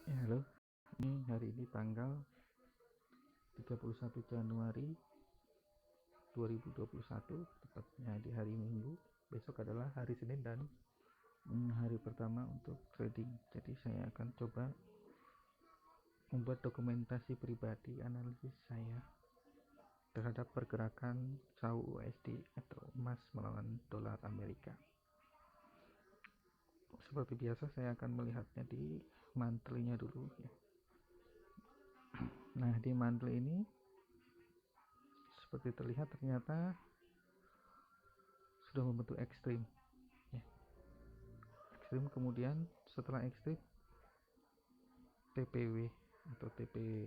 Ya, halo. Ini hari ini tanggal 31 Januari 2021, tepatnya di hari Minggu. Besok adalah hari Senin dan hari pertama untuk trading. Jadi saya akan coba membuat dokumentasi pribadi analisis saya terhadap pergerakan SAU USD atau emas melawan dolar Amerika. Seperti biasa saya akan melihatnya di monthly-nya dulu ya. Nah, di monthly ini seperti terlihat ternyata sudah membentuk ekstrim ya. Ekstrim, kemudian setelah ekstrim TPW atau TP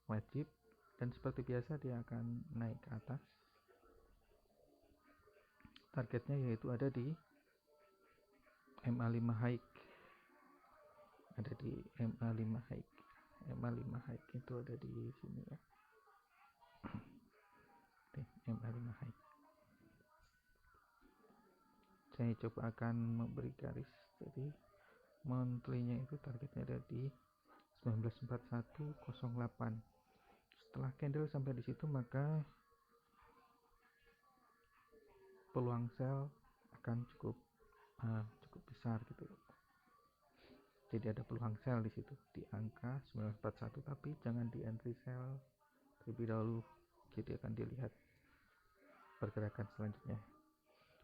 wajib, dan seperti biasa dia akan naik ke atas. Targetnya yaitu ada di MA5 high, ada di MA5 high. MA5 high itu ada di sini ya. MA5 high. Saya coba akan memberi garis. Jadi monthly-nya itu targetnya ada di 194108. Setelah candle sampai di situ, maka peluang sell akan cukup besar gitu. Jadi ada peluang sell di situ di angka 941, tapi jangan di entry sell terlebih dahulu. Jadi akan dilihat pergerakan selanjutnya.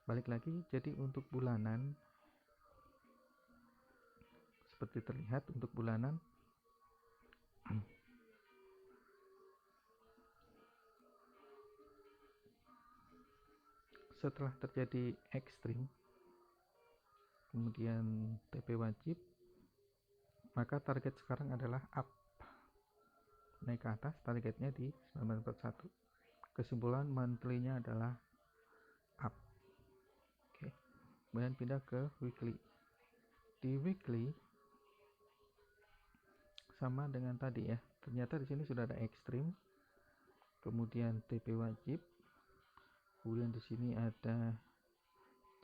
Balik lagi, jadi untuk bulanan seperti terlihat untuk bulanan setelah terjadi ekstrim kemudian TP wajib, maka target sekarang adalah up, naik ke atas. Targetnya di 941. Kesimpulan monthly-nya adalah up. Oke. Kemudian pindah ke weekly. Di weekly sama dengan tadi ya. Ternyata di sini sudah ada ekstrim, kemudian TP wajib, kemudian di sini ada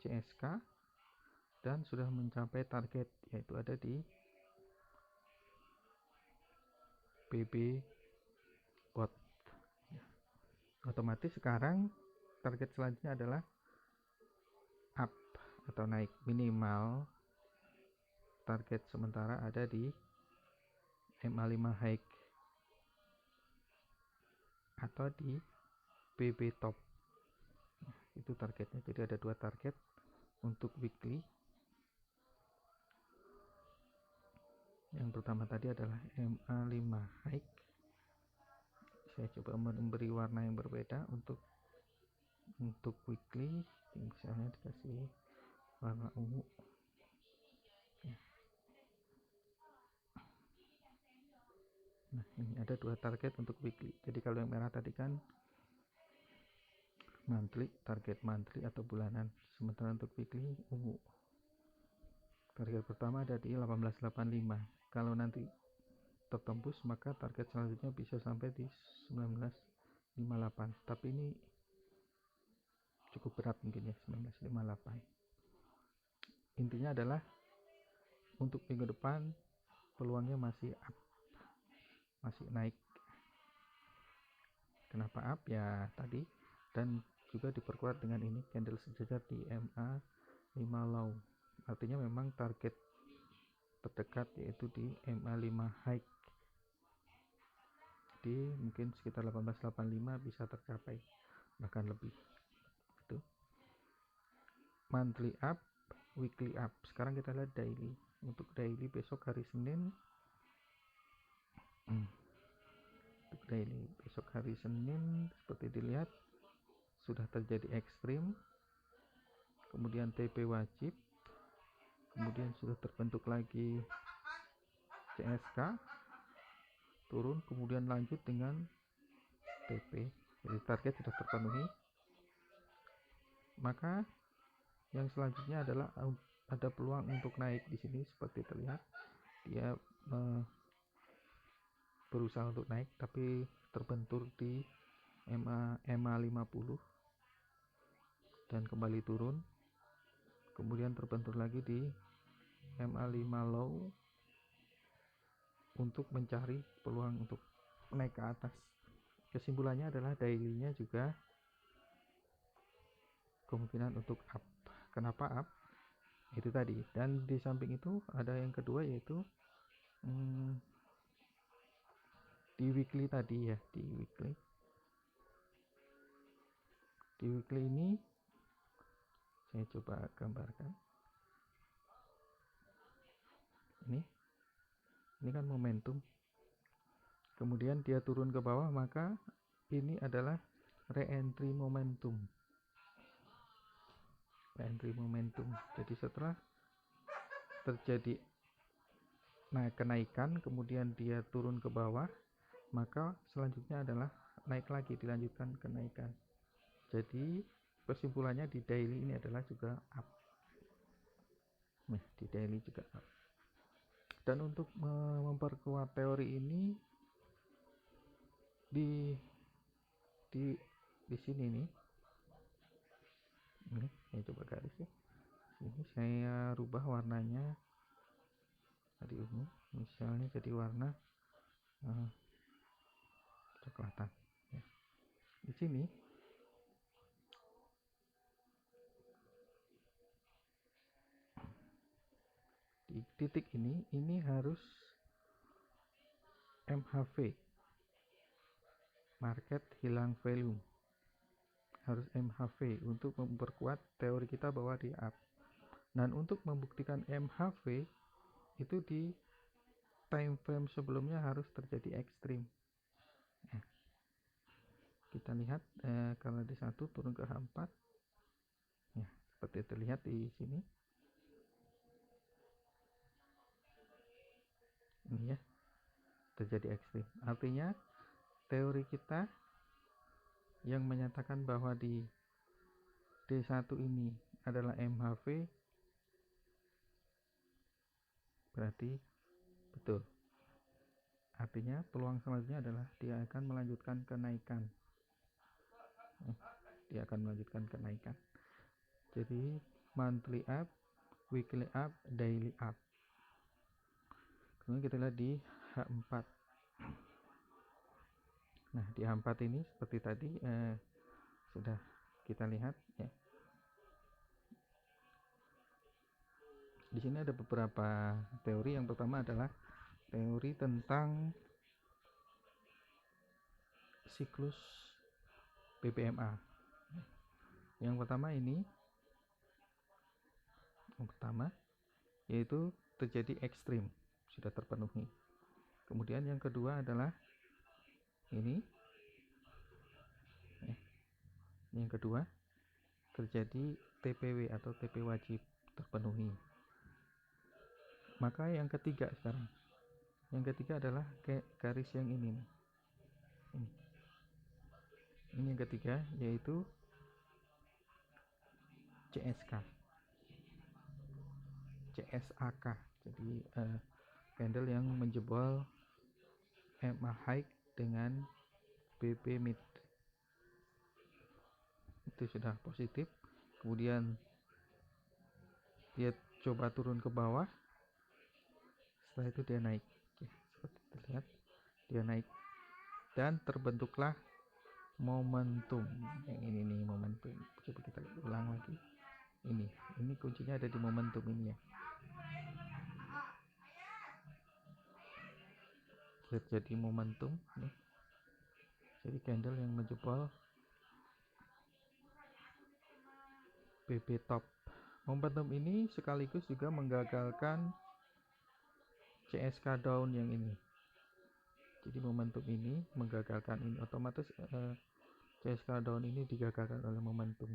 CSK, dan sudah mencapai target yaitu ada di BB bot. Otomatis sekarang target selanjutnya adalah up atau naik. Minimal target sementara ada di MA5 high atau di BB top. Itu targetnya. Jadi ada dua target untuk weekly. Yang pertama tadi adalah MA5 high. Saya coba memberi warna yang berbeda untuk weekly. Misalnya dikasih warna ungu. Nah, ini ada dua target untuk weekly. Jadi kalau yang merah tadi kan monthly, target monthly atau bulanan. Sementara untuk weekly ungu. Target pertama ada di 1885. Kalau nanti tertembus, maka target selanjutnya bisa sampai di 1958. Tapi ini cukup berat mungkin ya, 1958. Intinya adalah untuk minggu depan peluangnya masih up, masih naik. Kenapa up? Ya tadi, dan juga diperkuat dengan ini candle sejajar di MA5 low. Artinya memang target terdekat yaitu di MA5 high. Di mungkin sekitar 1885 bisa tercapai, bahkan lebih. Itu monthly up, weekly up. Sekarang kita lihat daily. Untuk daily besok hari Senin, untuk daily besok hari Senin seperti dilihat sudah terjadi ekstrim, kemudian TP wajib, kemudian sudah terbentuk lagi CSK, turun, kemudian lanjut dengan TP. Jadi target sudah terpenuhi. Maka yang selanjutnya adalah ada peluang untuk naik di sini seperti terlihat. Dia berusaha untuk naik tapi terbentur di MA 50 dan kembali turun, kemudian terbentur lagi di MA5 low untuk mencari peluang untuk naik ke atas. Kesimpulannya adalah daily-nya juga kemungkinan untuk up. Kenapa up? Itu tadi. Dan di samping itu ada yang kedua, yaitu di weekly tadi ya, di weekly ini saya coba gambarkan. Ini kan momentum, kemudian dia turun ke bawah, maka ini adalah re-entry momentum. Jadi setelah terjadi kenaikan, kemudian dia turun ke bawah, maka selanjutnya adalah naik lagi, dilanjutkan kenaikan. Jadi kesimpulannya di daily ini adalah juga up. Di daily juga up. Dan untuk memperkuat teori ini di sini nih, ini saya coba garis ya. Ini saya rubah warnanya tadi ungu, misalnya jadi warna coklatan ya. Di sini di titik ini harus MHV, market hilang value, harus MHV untuk memperkuat teori kita bahwa di up. Dan untuk membuktikan MHV itu di time frame sebelumnya harus terjadi ekstrim. Kita lihat kalau di 1 turun ke H4 ya, seperti terlihat di sini ini ya, terjadi ekstrim. Artinya teori kita yang menyatakan bahwa di D1 ini adalah MHV berarti betul. Artinya peluang selanjutnya adalah dia akan melanjutkan kenaikan. Jadi monthly up, weekly up, daily up. Kemudian kita lihat di H4. Nah, di H4 ini seperti tadi sudah kita lihat ya. Di sini ada beberapa teori. Yang pertama adalah teori tentang siklus BPMA. Yang pertama yaitu terjadi ekstrim, sudah terpenuhi. Kemudian yang kedua adalah ini. Yang kedua terjadi TPW atau TP wajib terpenuhi. Maka yang ketiga sekarang, yang ketiga adalah garis yang ini. Ini yang ketiga, yaitu CSK, CSAK. Jadi candle yang menjebol MA high dengan BP mid, itu sudah positif. Kemudian dia coba turun ke bawah, setelah itu dia naik ya, seperti terlihat dia naik dan terbentuklah momentum. Yang ini nih momentum. Coba kita ulang lagi. Ini kuncinya ada di momentum ini ya. Terjadi momentum nih. Jadi candle yang menjebol BB top. Momentum ini sekaligus juga menggagalkan CSK down yang ini. Jadi momentum ini menggagalkan ini, otomatis CSK down ini digagalkan oleh momentum.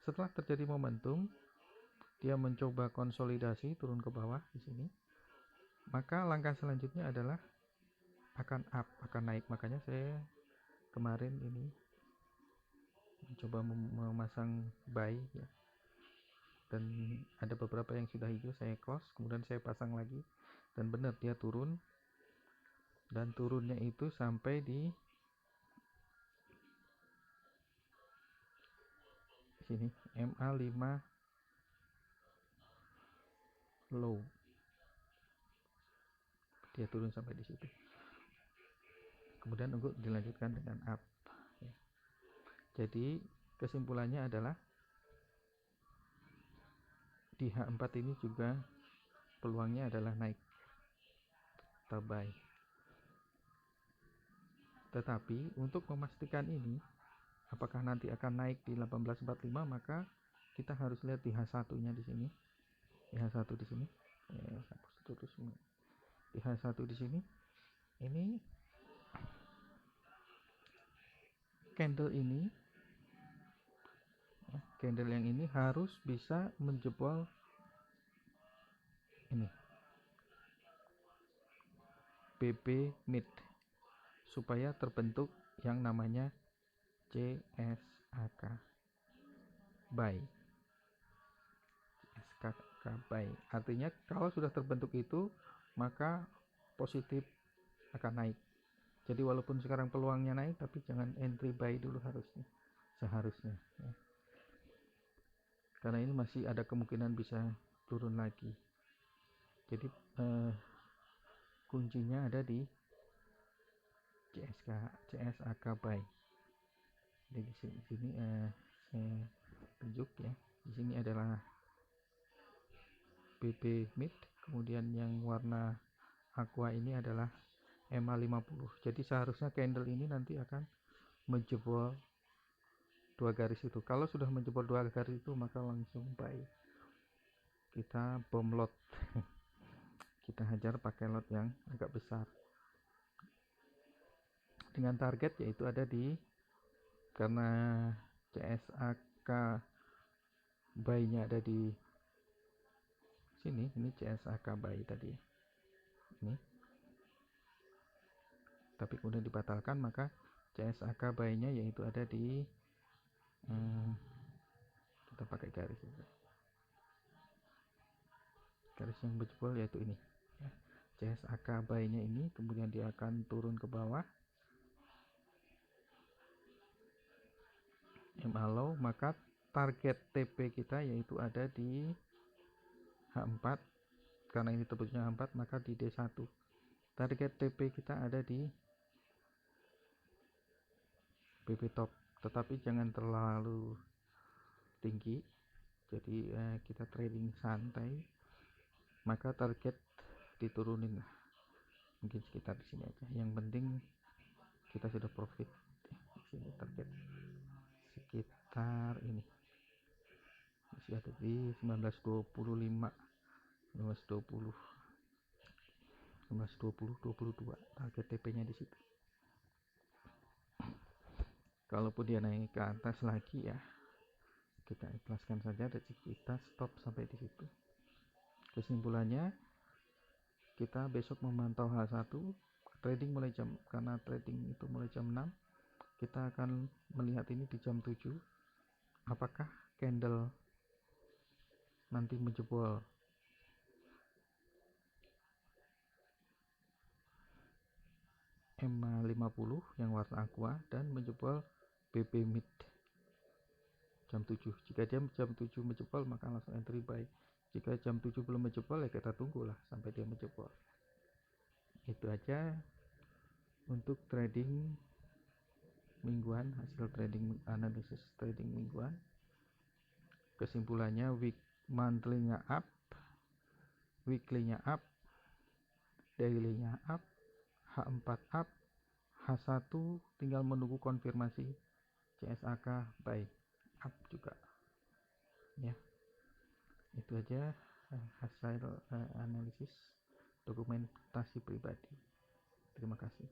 Setelah terjadi momentum, dia mencoba konsolidasi turun ke bawah di sini. Maka langkah selanjutnya adalah akan up, akan naik. Makanya saya kemarin ini mencoba memasang buy ya. Dan ada beberapa yang sudah hijau, saya close, kemudian saya pasang lagi, dan benar dia turun, dan turunnya itu sampai di sini MA5 low. dia turun sampai di situ. Kemudian untuk dilanjutkan dengan up ya. Jadi kesimpulannya adalah di H4 ini juga peluangnya adalah naik atau buy. Tetapi untuk memastikan ini apakah nanti akan naik di 1845, maka kita harus lihat di H1 nya di sini. Di H1 di sini. Di H1 di sini. Ini candle ini, candle yang ini harus bisa menjebol ini BB mid supaya terbentuk yang namanya CSAK buy. CSAK buy artinya kalau sudah terbentuk itu maka positif akan naik. Jadi walaupun sekarang peluangnya naik, tapi jangan entry buy dulu seharusnya ya. Karena ini masih ada kemungkinan bisa turun lagi. Jadi kuncinya ada di CSAK buy. Jadi di sini saya tunjuk ya. Di sini adalah BB mid, kemudian yang warna aqua ini adalah MA50. Jadi seharusnya candle ini nanti akan menjebol dua garis itu. Kalau sudah menjebol dua garis itu maka langsung buy. Kita bom lot. Kita hajar pakai lot yang agak besar. Dengan target yaitu ada di, karena CSAK buy-nya ada di sini, ini CSAK buy tadi. Ini. Tapi kemudian dibatalkan, maka CSAK buy-nya yaitu ada di kita pakai garis juga. Garis yang berjebol yaitu ini ya. CSAK buy-nya ini, kemudian dia akan turun ke bawah MA low, maka target TP kita yaitu ada di H4. Karena ini tebusnya H4 maka di D1. Target TP kita ada di BB top, tetapi jangan terlalu tinggi. Jadi kita trading santai, maka target diturunin lah, mungkin sekitar di sini aja. Yang penting kita sudah profit. Di sini target sekitar ini masih ada di 1925, 1920, 22 target TP-nya di situ. Kalaupun dia naik ke atas lagi ya kita ikhlaskan saja, rezeki kita stop sampai di situ. Kesimpulannya kita besok memantau H1 trading mulai jam, karena trading itu mulai jam 6, kita akan melihat ini di jam 7 apakah candle nanti menjebol MA50 yang warna aqua dan menjebol BB mid jam 7. Jika jam 7 menjebol maka langsung entry buy. Jika jam 7 belum menjebol ya kita tunggulah sampai dia menjebol. Itu aja untuk trading mingguan, hasil trading analisis trading mingguan. Kesimpulannya monthly-nya up, weekly-nya up, daily-nya up, H4 up, H1 tinggal menunggu konfirmasi CSAK buy up juga ya. Itu aja hasil analisis dokumentasi pribadi. Terima kasih.